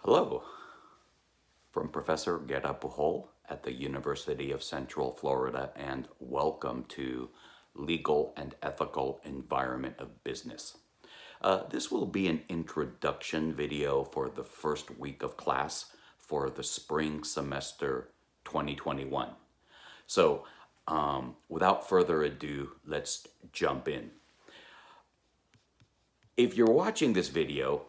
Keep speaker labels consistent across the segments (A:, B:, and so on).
A: Hello, from Professor Guerra Pujol at the University of Central Florida, and welcome to Legal and Ethical Environment of Business. This will be an introduction video for the first week of class for the spring semester 2021. So, without further ado, let's jump in. If you're watching this video,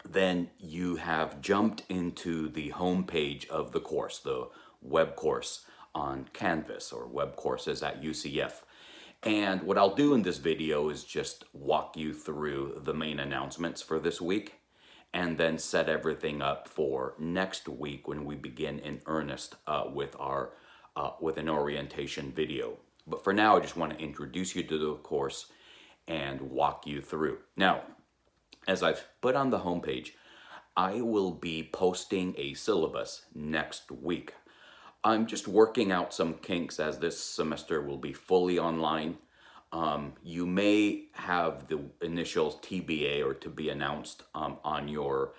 A: then you have jumped into the homepage of the course, the web course on Canvas or web courses at UCF. And what I'll do in this video is just walk you through the main announcements for this week and then set everything up for next week when we begin in earnest with an orientation video. But for now, I just want to introduce you to the course and walk you through. Now, as I've put on the homepage, I will be posting a syllabus next week. I'm just working out some kinks as this semester will be fully online. You may have the initials TBA or to be announced on your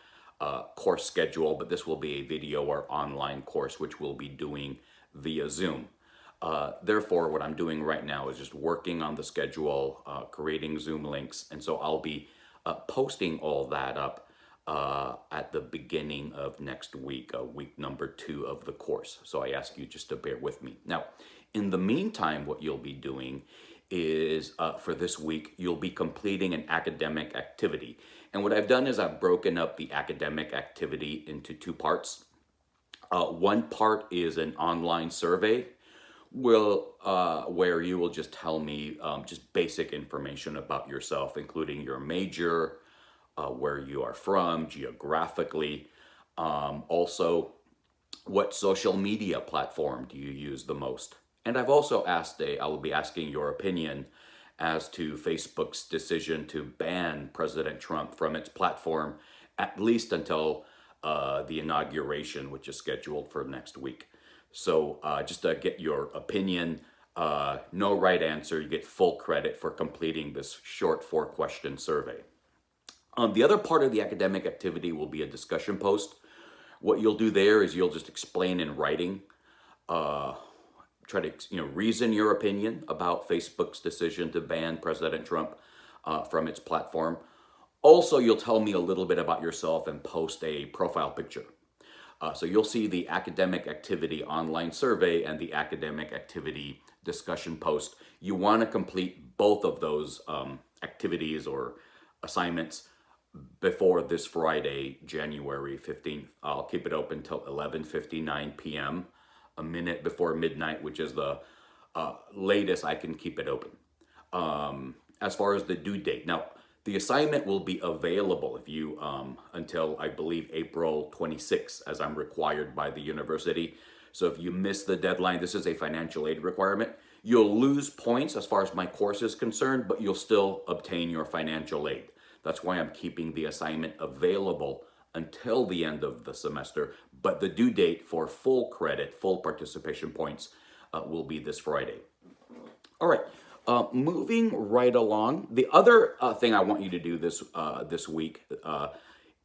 A: course schedule, but this will be a video or online course which we'll be doing via Zoom. Therefore, what I'm doing right now is just working on the schedule, creating Zoom links, and so I'll be posting all that up at the beginning of next week, week number 2 of the course. So I ask you just to bear with me. Now, in the meantime, what you'll be doing is for this week, you'll be completing an academic activity. And what I've done is I've broken up the academic activity into 2 parts. One part is an online survey where you will just tell me just basic information about yourself, including your major, where you are from geographically, also what social media platform do you use the most. And I've also I will be asking your opinion as to Facebook's decision to ban President Trump from its platform, at least until the inauguration, which is scheduled for next week. So just to get your opinion, no right answer, you get full credit for completing this short 4-question survey. The other part of the academic activity will be a discussion post. What you'll do there is you'll just explain in writing, try to reason your opinion about Facebook's decision to ban President Trump from its platform. Also, you'll tell me a little bit about yourself and post a profile picture. So you'll see the academic activity online survey and the academic activity discussion post. You want to complete both of those activities or assignments before this Friday, January 15th. I'll keep it open till 11:59 p.m., a minute before midnight, which is the latest I can keep it open. As far as the due date. Now, the assignment will be available if you until I believe April 26th, as I'm required by the university. So if you miss the deadline, this is a financial aid requirement. You'll lose points as far as my course is concerned, but you'll still obtain your financial aid. That's why I'm keeping the assignment available until the end of the semester. But the due date for full credit, full participation points, will be this Friday. All right. Moving right along, the other thing I want you to do this week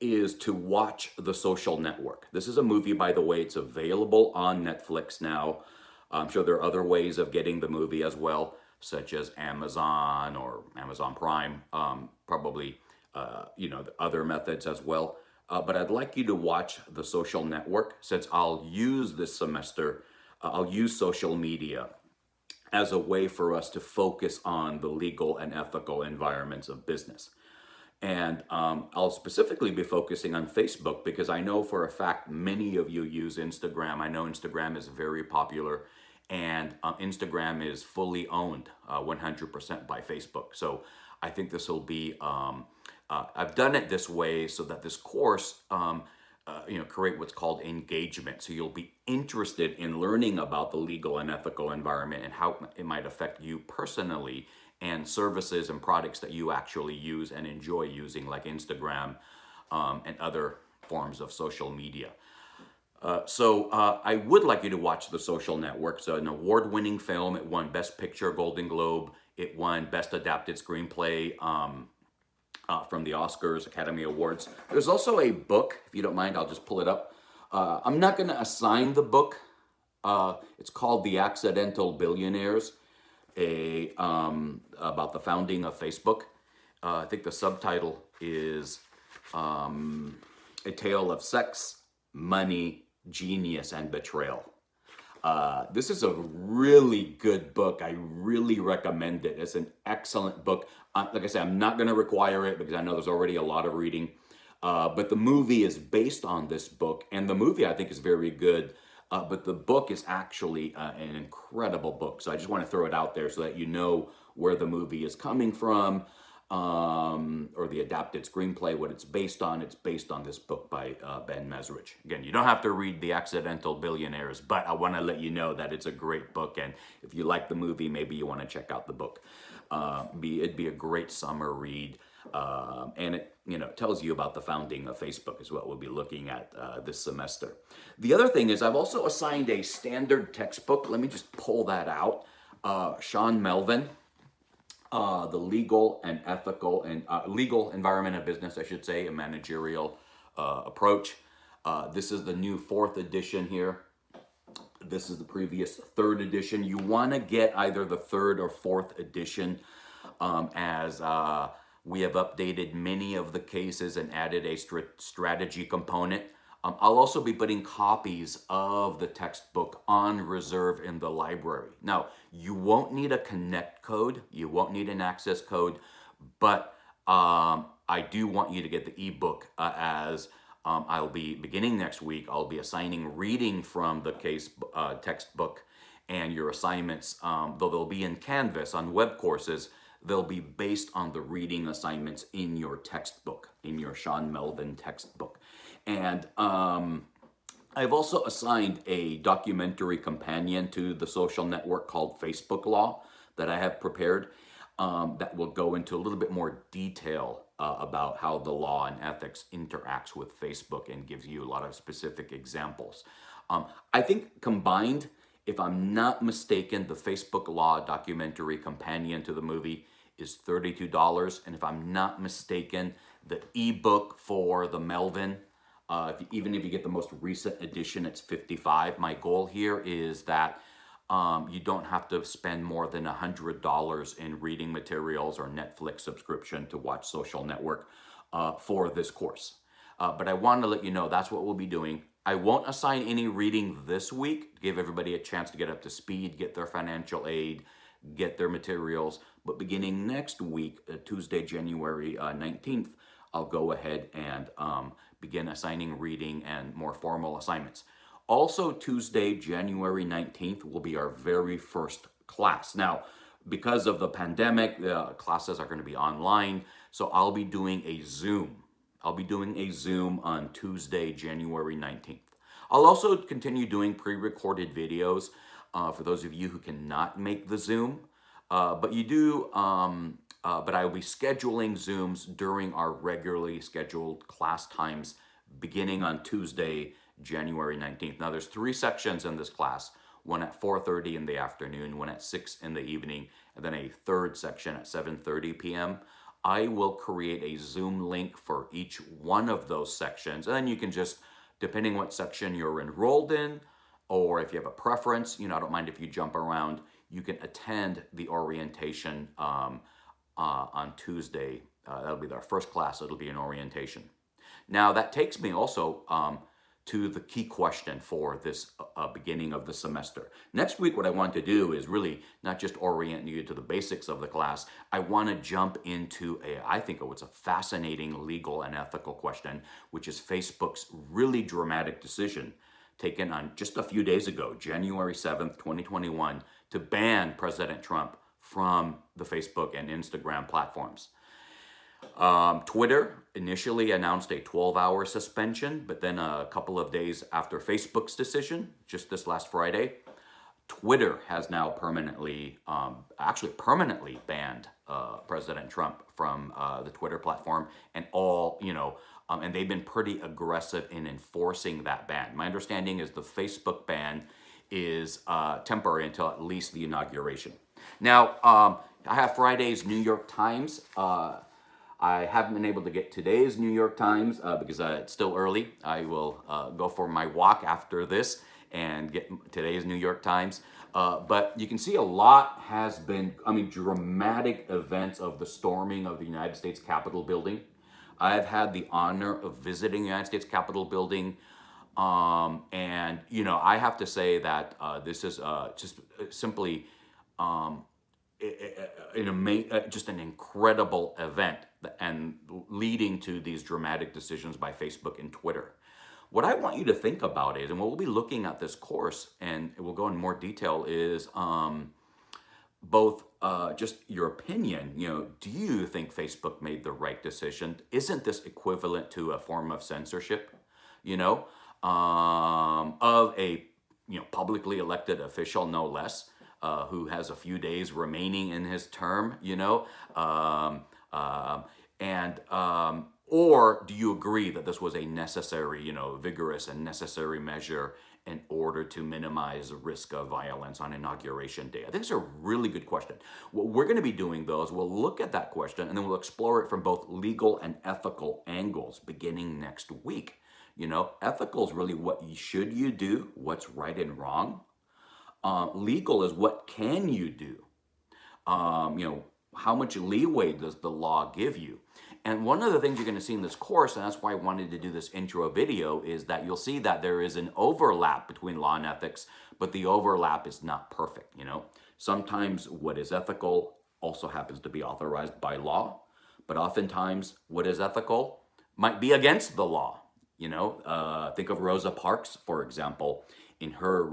A: is to watch The Social Network. This is a movie, by the way. It's available on Netflix now. I'm sure there are other ways of getting the movie as well, such as Amazon or Amazon Prime, probably the other methods as well. But I'd like you to watch The Social Network, since I'll use this semester, I'll use social media as a way for us to focus on the legal and ethical environments of business. And I'll specifically be focusing on Facebook because I know for a fact many of you use Instagram. I know Instagram is very popular, and Instagram is fully owned 100% by Facebook. So I think this will be, I've done it this way so that this course create what's called engagement. So you'll be interested in learning about the legal and ethical environment and how it might affect you personally and services and products that you actually use and enjoy using, like Instagram and other forms of social media. So I would like you to watch The Social Network. It's an award-winning film. It won Best Picture, Golden Globe. It won Best Adapted Screenplay from the Oscars, Academy Awards. There's also a book, if you don't mind, I'll just pull it up. I'm not going to assign the book. It's called The Accidental Billionaires, about the founding of Facebook. I think the subtitle is A Tale of Sex, Money, Genius, and Betrayal. This is a really good book. I really recommend it. It's an excellent book. Like I said, I'm not going to require it because I know there's already a lot of reading. But the movie is based on this book, and the movie I think is very good. But the book is actually an incredible book. So I just want to throw it out there so that you know where the movie is coming from, or the adapted screenplay, what it's based on. It's based on this book by Ben Mesrich. Again, you don't have to read The Accidental Billionaires, but I want to let you know that it's a great book. And if you like the movie, maybe you want to check out the book. It'd be a great summer read. And it tells you about the founding of Facebook is what we'll be looking at this semester. The other thing is I've also assigned a standard textbook. Let me just pull that out. Sean Melvin, the legal and ethical and legal environment of business, I should say, a managerial approach. This is the new 4th edition here. This is the previous 3rd edition. You want to get either the 3rd or 4th edition, as we have updated many of the cases and added a strategy component. I'll also be putting copies of the textbook on reserve in the library. Now, you won't need a connect code. You won't need an access code, but I do want you to get the ebook as I'll be beginning next week. I'll be assigning reading from the case textbook, and your assignments, though they'll be in Canvas on web courses, they'll be based on the reading assignments in your textbook, in your Sean Melvin textbook. And I've also assigned a documentary companion to the social network called Facebook Law that I have prepared, that will go into a little bit more detail about how the law and ethics interacts with Facebook and gives you a lot of specific examples. I think combined, if I'm not mistaken, the Facebook Law documentary companion to the movie is $32. And if I'm not mistaken, the ebook for the Melvin, even if you get the most recent edition, it's $55. My goal here is that you don't have to spend more than $100 in reading materials or Netflix subscription to watch Social Network for this course. But I want to let you know that's what we'll be doing. I won't assign any reading this week, give everybody a chance to get up to speed, get their financial aid, get their materials. But beginning next week, Tuesday, January 19th, I'll go ahead and begin assigning reading and more formal assignments. Also, Tuesday, January 19th will be our very first class. Now, because of the pandemic, the classes are going to be online, so I'll be doing a Zoom. I'll be doing a Zoom on Tuesday, January 19th. I'll also continue doing pre-recorded videos for those of you who cannot make the Zoom. But I will be scheduling Zooms during our regularly scheduled class times beginning on Tuesday, January 19th. Now, there's 3 sections in this class, one at 4:30 in the afternoon, one at 6 in the evening, and then a 3rd section at 7:30 p.m. I will create a Zoom link for each one of those sections, and then you can just, depending what section you're enrolled in, or if you have a preference, I don't mind if you jump around, you can attend the orientation on Tuesday. That'll be our first class. It'll be an orientation. Now, that takes me also to the key question for this beginning of the semester. Next week, what I want to do is really not just orient you to the basics of the class. I want to jump into I think it's a fascinating legal and ethical question, which is Facebook's really dramatic decision taken on just a few days ago, January 7th, 2021, to ban President Trump from the Facebook and Instagram platforms. Twitter initially announced a 12-hour suspension, but then a couple of days after Facebook's decision, just this last Friday, Twitter has now permanently banned President Trump from the Twitter platform, and and they've been pretty aggressive in enforcing that ban. My understanding is the Facebook ban is temporary until at least the inauguration. Now, I have Friday's New York Times I haven't been able to get today's New York Times because it's still early. I will go for my walk after this and get today's New York Times. But you can see a lot has been, I mean, dramatic events of the storming of the United States Capitol building. I've had the honor of visiting the United States Capitol building. And, you know, I have to say that this is just simply um, just an incredible event and leading to these dramatic decisions by Facebook and Twitter. What I want you to think about is, and what we'll be looking at this course, and we'll go in more detail, is both just your opinion. You know, do you think Facebook made the right decision? Isn't this equivalent to a form of censorship? You know, of a publicly elected official, no less, who has a few days remaining in his term. You know, and or do you agree that this was a necessary, vigorous and necessary measure in order to minimize the risk of violence on Inauguration Day? I think it's a really good question. What we're going to be doing, though, is we'll look at that question and then we'll explore it from both legal and ethical angles beginning next week. You know, ethical is really should you do, what's right and wrong. Legal is what can you do. How much leeway does the law give you? And one of the things you're going to see in this course, and that's why I wanted to do this intro video, is that you'll see that there is an overlap between law and ethics, but the overlap is not perfect. Sometimes what is ethical also happens to be authorized by law, but oftentimes what is ethical might be against the law. Think of Rosa Parks, for example, in her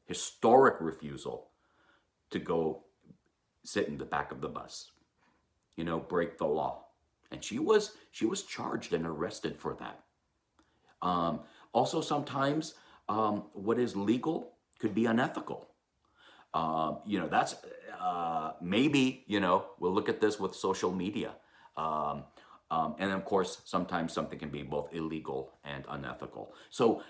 A: historic refusal to go sit in the back of the bus, break the law. And she was charged and arrested for that. Also, sometimes what is legal could be unethical. That's maybe, we'll look at this with social media. And of course, sometimes something can be both illegal and unethical. So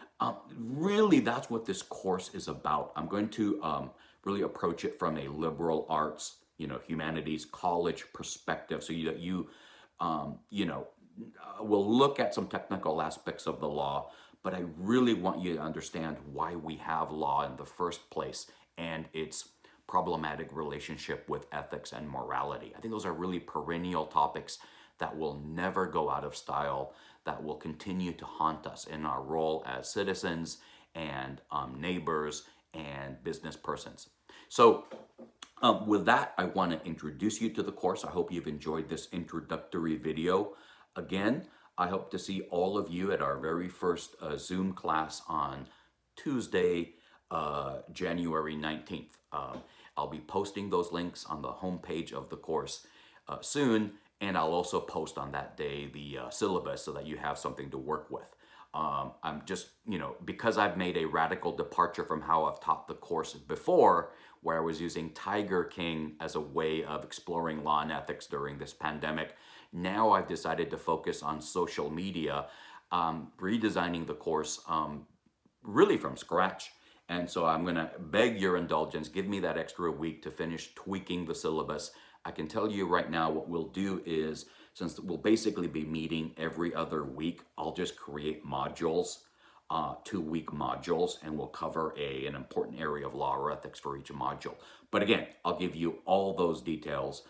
A: really, that's what this course is about. I'm going to really approach it from a liberal arts, humanities college perspective, so that you we'll look at some technical aspects of the law, but I really want you to understand why we have law in the first place and its problematic relationship with ethics and morality. I think those are really perennial topics that will never go out of style, that will continue to haunt us in our role as citizens and neighbors and business persons. So with that, I want to introduce you to the course. I hope you've enjoyed this introductory video. Again, I hope to see all of you at our very first Zoom class on Tuesday, January 19th. I'll be posting those links on the homepage of the course soon, and I'll also post on that day the syllabus so that you have something to work with. I'm just, because I've made a radical departure from how I've taught the course before, where I was using Tiger King as a way of exploring law and ethics during this pandemic. Now I've decided to focus on social media, redesigning the course really from scratch. And so I'm going to beg your indulgence. Give me that extra week to finish tweaking the syllabus. I can tell you right now what we'll do is, since we'll basically be meeting every other week, I'll just create modules, 2-week modules, and we'll cover an important area of law or ethics for each module. But again, I'll give you all those details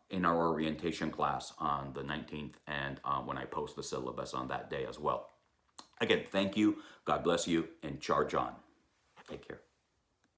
A: in our orientation class on the 19th and when I post the syllabus on that day as well. Again, thank you, God bless you, and charge on. Take care.